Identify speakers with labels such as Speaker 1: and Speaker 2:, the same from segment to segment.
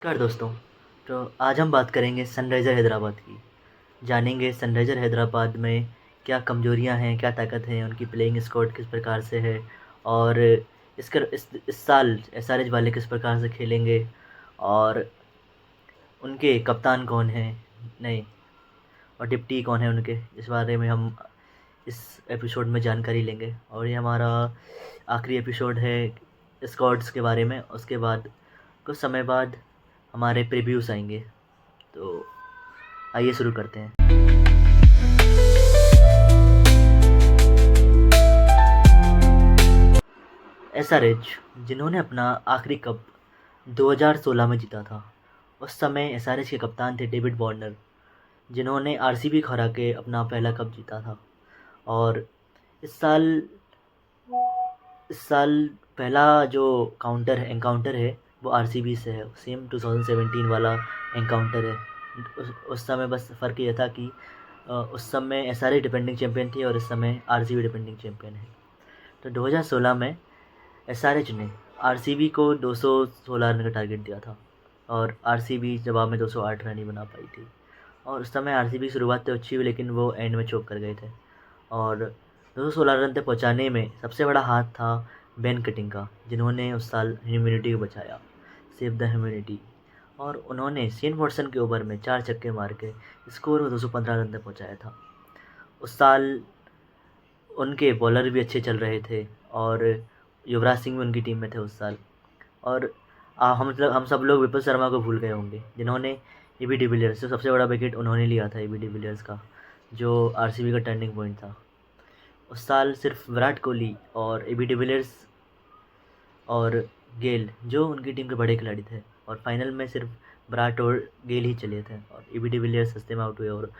Speaker 1: नमस्कार दोस्तों। तो आज हम बात करेंगे सनराइज़र हैदराबाद की। जानेंगे सनराइज़र हैदराबाद में क्या कमज़ोरियाँ हैं, क्या ताकत है, उनकी प्लेइंग स्क्वाड किस प्रकार से है और इस साल एसआरएच वाले किस प्रकार से खेलेंगे और उनके कप्तान कौन हैं नए और डिप्टी कौन है उनके, इस बारे में हम इस एपिसोड में जानकारी लेंगे। और ये हमारा आखिरी एपिसोड है स्क्वाड्स के बारे में। उसके बाद कुछ समय बाद हमारे प्रीव्यूज़ आएंगे। तो आइए शुरू करते हैं। एसआरएच जिन्होंने अपना आखिरी कप 2016 में जीता था, उस समय एसआरएच के कप्तान थे डेविड वार्नर, जिन्होंने आरसीबी को हरा के अपना पहला कप जीता था। और इस साल इस साल पहला जो एनकाउंटर है वो आरसीबी से है। सेम 2017 वाला एनकाउंटर है। उस समय बस फ़र्क ये था कि उस समय एसआरएच डिफेंडिंग चैंपियन थी और इस समय आरसीबी डिफेंडिंग चैंपियन है। तो 2016 में एसआरएच ने आरसीबी को 216 रन का टारगेट दिया था और आरसीबी जवाब में 208 रन ही बना पाई थी। और उस समय आरसीबी की शुरुआत तो अच्छी हुई, लेकिन वो एंड में चोक कर गए थे। और 216 रन तक पहुंचाने में सबसे बड़ा हाथ था बेन कटिंग का, जिन्होंने उस साल ह्यूमिडिटी को बचाया, सेव द ह्यूमिडिटी। और उन्होंने शेन वॉटसन के ओवर में 4 छक्के मार के स्कोर को 215 रन तक पहुंचाया था। उस साल उनके बॉलर भी अच्छे चल रहे थे और युवराज सिंह भी उनकी टीम में थे उस साल। और हम सब लोग विपुल शर्मा को भूल गए होंगे, जिन्होंने एबी डिविलियर्स से सबसे बड़ा विकेट उन्होंने लिया था, एबी डिविलियर्स का, जो आरसीबी का टर्निंग पॉइंट था। उस साल सिर्फ विराट कोहली और एबी डिविलियर्स और गेल जो उनकी टीम के बड़े खिलाड़ी थे, और फाइनल में सिर्फ विराट और गेल ही चले थे और एबी डिविलियर्स सस्ते में आउट हुए और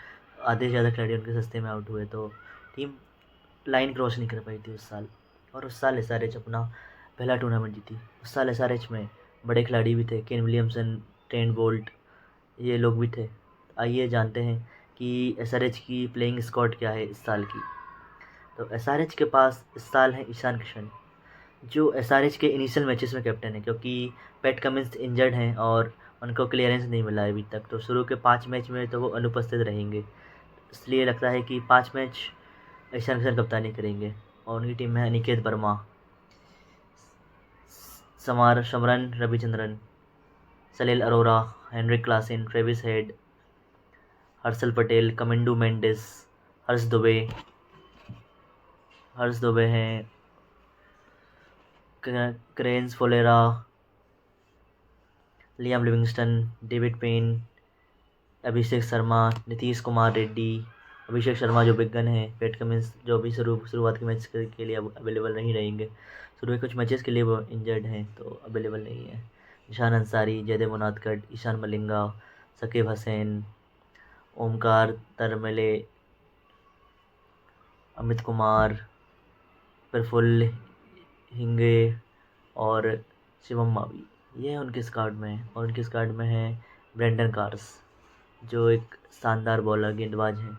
Speaker 1: आधे से ज़्यादा खिलाड़ी उनके सस्ते में आउट हुए। तो टीम लाइन क्रॉस नहीं कर पाई थी उस साल। और उस साल एसआरएच अपना पहला टूर्नामेंट जीती। उस साल एसआरएच में बड़े खिलाड़ी भी थे, केन विलियमसन, ट्रेंट बोल्ट, ये लोग भी थे। आइए जानते हैं कि एसआरएच की प्लेइंग स्क्वाड क्या है इस साल की। तो एसआरएच के पास इस साल है ईशान किशन, जो एसआरएच के इनिशियल मैचेस में कैप्टन है, क्योंकि पैट कमिंस इंजर्ड हैं और उनको क्लियरेंस नहीं मिला है अभी तक। तो शुरू के 5 मैच में तो वो अनुपस्थित रहेंगे, इसलिए लगता है कि 5 मैच ईशान किशन कप्तानी करेंगे। और उनकी टीम में है Aniket Verma, Smaran Ravichandran, Salil Arora, Heinrich Klaasen, Travis Head, Harshal Patel, Kamindu Mendis, Harsh Dubey हैं, क्रेन्स फोलेरा, Liam Livingstone, David Payne, Abhishek Sharma, Nitish Kumar Reddy, Abhishek Sharma जो बिग गन है, पैट कमिंस जो अभी शुरुआत के मैच के लिए अब अवेलेबल नहीं रहेंगे, शुरू के कुछ मैचेस के लिए वो इंजर्ड हैं तो अवेलेबल नहीं है। निशान अंसारी, जयदेव उनादकट, ईशान मलिंगा, सकीब हसैन, ओमकार तरमले, अमित कुमार, प्रफुल्ल हिंगे और शिवम मावी, ये है उनके स्क्वाड में। और उनके स्क्वाड में है ब्रेंडन कार्स, जो एक शानदार बॉलर गेंदबाज हैं।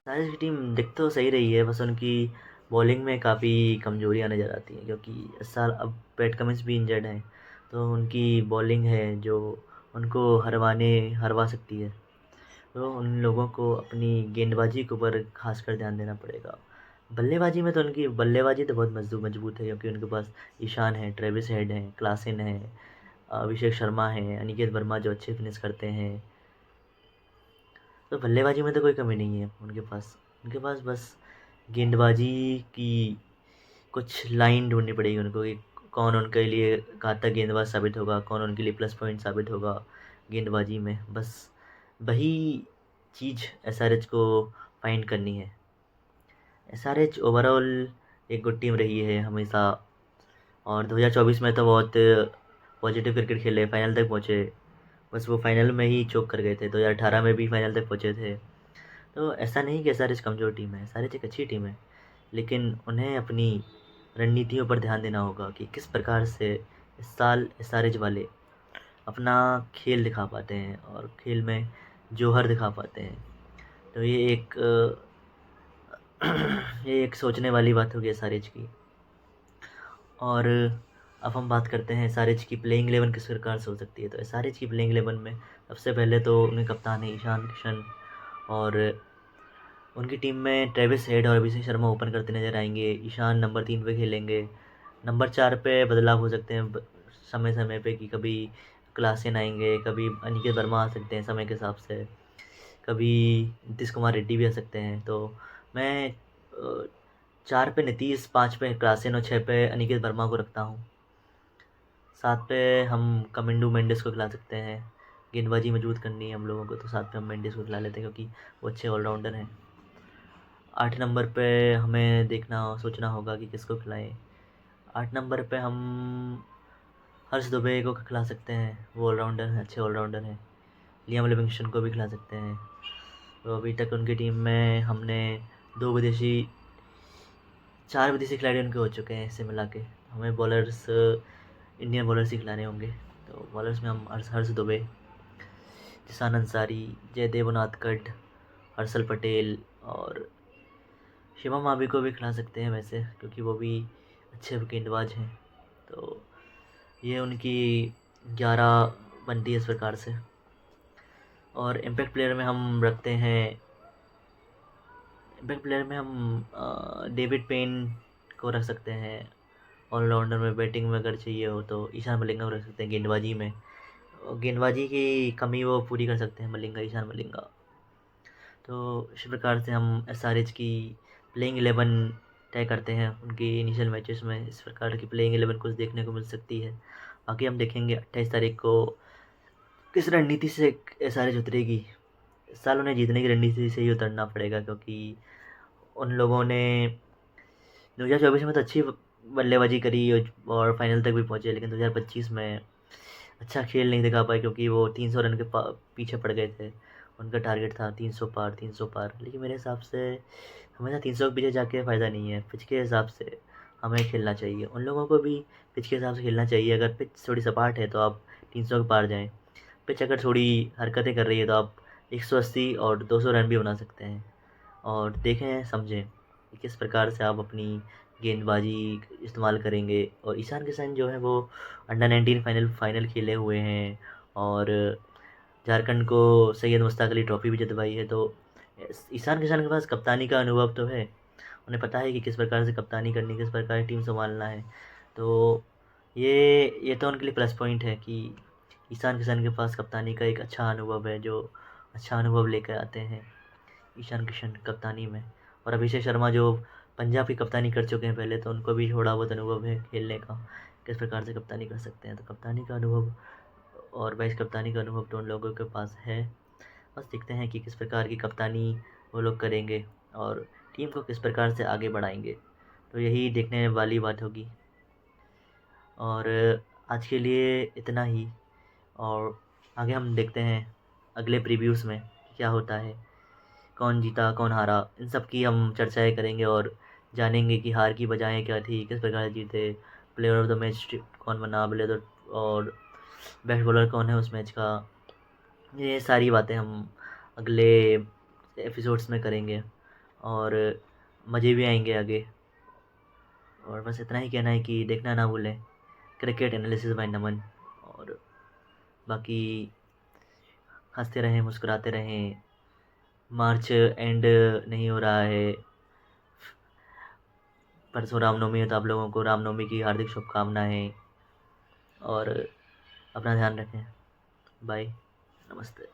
Speaker 1: सारी की टीम दिख तो सही रही है, बस उनकी बॉलिंग में काफ़ी कमजोरियां नज़र आती हैं, क्योंकि इस साल अब पैट कमिंस भी इंजर्ड हैं। तो उनकी बॉलिंग है जो उनको हरवा सकती है। तो उन लोगों को अपनी गेंदबाजी के ऊपर खासकर ध्यान देना पड़ेगा। बल्लेबाजी में तो उनकी बल्लेबाजी तो बहुत मजबूत है, क्योंकि उनके पास ईशान है, ट्रेविस हेड है, क्लासेन है, अभिषेक शर्मा है, अनिकेत वर्मा जो अच्छे फिनिश करते हैं। तो बल्लेबाजी में तो कोई कमी नहीं है उनके पास बस गेंदबाजी की कुछ लाइन ढूंढनी पड़ेगी उनको, कि कौन उनके लिए घातक गेंदबाज साबित होगा, कौन उनके लिए प्लस पॉइंट साबित होगा गेंदबाजी में। बस वही चीज़ एसआरएच को फाइंड करनी है। एसआरएच ओवरऑल एक गुड टीम रही है हमेशा, और 2024 में तो बहुत पॉजिटिव क्रिकेट खेले, फाइनल तक पहुँचे। बस वो फाइनल में ही चोक कर गए थे। 2018 में भी फाइनल तक पहुँचे थे। तो ऐसा नहीं कि एसआरएच कमज़ोर टीम है, एसआरएच एक अच्छी टीम है, लेकिन उन्हें अपनी रणनीतियों पर ध्यान देना होगा कि किस प्रकार से इस साल एसआरएच वाले अपना खेल दिखा पाते हैं और खेल में जौहर दिखा पाते हैं। तो ये एक सोचने वाली बात होगी एसआरएच की। और अब हम बात करते हैं एसआरएच की प्लेइंग 11 किस प्रकार से हो सकती है। तो एसआरएच की प्लेइंग 11 में सबसे पहले तो उनके कप्तान है ईशान किशन, और उनकी टीम में ट्रेविस हेड और अभिषेक शर्मा ओपन करते नजर आएंगे। ईशान नंबर 3 पे खेलेंगे। नंबर 4 पे बदलाव हो सकते हैं समय समय पे, कि कभी क्लासेन आएंगे, कभी अनिकेत वर्मा आ सकते हैं समय के हिसाब से, कभी नीतीश कुमार रेड्डी भी आ सकते हैं। तो मैं 4 पे नीतीश, 5 पे क्लासेन और 6 पे अनिकेत वर्मा को रखता हूँ। 7 पे हम कमिंडू मेंडिस को खिला सकते हैं। गेंदबाजी मजबूत करनी है हम लोगों को, तो 7 पे हम मेंडिस को खिला लेते हैं क्योंकि वो अच्छे ऑलराउंडर हैं। 8 नंबर पे हमें सोचना होगा कि किसको खिलाएं। 8 नंबर पे हम हर्ष दुबे को खिला सकते हैं, वो ऑलराउंडर हैं, अच्छे ऑलराउंडर हैं। लियाम लिविंगस्टन को भी खिला सकते हैं। तो अभी तक उनकी टीम में हमने 4 विदेशी खिलाड़ी उनके हो चुके हैं। इससे मिला के हमें बॉलर्स इंडियन बॉलर्स ही खिलाने होंगे। तो बॉलर्स में हम हर्ष दुबे, जिसान अंसारी, जयदेव उनादकट, हर्षल पटेल और शिवम आबी को भी खिला सकते हैं वैसे, क्योंकि वो भी अच्छे गेंदबाज हैं। तो ये उनकी 11 बनती है इस प्रकार से। और इम्पैक्ट प्लेयर में हम रखते हैं, इम्पैक्ट प्लेयर में हम डेविड पेन को रख सकते हैं। ऑलराउंडर में बैटिंग में अगर चाहिए हो तो ईशान मलिंगा को रख सकते हैं। गेंदबाजी में, गेंदबाजी की कमी वो पूरी कर सकते हैं ईशान मलिंगा। तो इस प्रकार से हम एसआरएच की प्लेइंग 11 तय करते हैं। उनकी इनिशियल मैचेस में इस प्रकार की प्लेइंग 11 कुछ देखने को मिल सकती है। बाकी हम देखेंगे 28 तारीख को किस रणनीति से एसआरएच उतरेगी। इस साल उन्हें जीतने की रणनीति से ही उतरना पड़ेगा, क्योंकि उन लोगों ने 2024 में तो अच्छी बल्लेबाजी करी और फाइनल तक भी पहुंचे, लेकिन 2025 में अच्छा खेल नहीं दिखा पाए, क्योंकि वो 300 रन के पीछे पड़ गए थे। उनका टारगेट था 300 पार, 300 पार, लेकिन मेरे हिसाब से हमेशा 300 के पीछे जाके फ़ायदा नहीं है। पिच के हिसाब से हमें खेलना चाहिए, उन लोगों को भी पिच के हिसाब से खेलना चाहिए। अगर पिच थोड़ी सपाट है तो आप 300 के पार जाएँ। पिच अगर थोड़ी हरकतें कर रही है तो आप 180 और 200 रन भी बना सकते हैं। और देखें समझें कि किस प्रकार से आप अपनी गेंदबाजी इस्तेमाल करेंगे। और ईशान किशन जो है वो अंडर 19 फाइनल खेले हुए हैं, और झारखंड को सैयद मुश्ताक अली ट्रॉफी भी जितवाई है। तो ईशान किशन के पास कप्तानी का अनुभव तो है, उन्हें पता है कि किस प्रकार से कप्तानी करनी, किस प्रकार की टीम संभालना है। तो ये तो उनके लिए प्लस पॉइंट है कि ईशान किशन के पास कप्तानी का एक अच्छा अनुभव है, जो अच्छा अनुभव लेकर आते हैं ईशान किशन कप्तानी में। और अभिषेक शर्मा जो पंजाब की कप्तानी कर चुके हैं पहले, तो उनको भी थोड़ा बहुत अनुभव है खेलने का, किस प्रकार से कप्तानी कर सकते हैं। तो कप्तानी का अनुभव और वाइस कप्तानी का अनुभव तो उन लोगों के पास है। बस देखते हैं कि किस प्रकार की कप्तानी वो लोग करेंगे और टीम को किस प्रकार से आगे बढ़ाएंगे। तो यही देखने वाली बात होगी। और आज के लिए इतना ही, और आगे हम देखते हैं अगले प्रीव्यूज़ में क्या होता है, कौन जीता कौन हारा, इन सब की हम चर्चाएं करेंगे और जानेंगे कि हार की वजहें क्या थी, किस प्रकार से जीते, प्लेयर ऑफ द मैच कौन बना, प्लेयर और बेस्ट बॉलर कौन है उस मैच का। ये सारी बातें हम अगले एपिसोड्स में करेंगे और मज़े भी आएंगे आगे। और बस इतना ही कहना है कि देखना ना भूलें क्रिकेट एनालिसिस बाय नमन। और बाकी हंसते रहें, मुस्कुराते रहें। मार्च एंड नहीं हो रहा है, परसों रामनवमी है, तो आप लोगों को रामनवमी की हार्दिक शुभकामनाएं। और अपना ध्यान रखें। बाय, नमस्ते।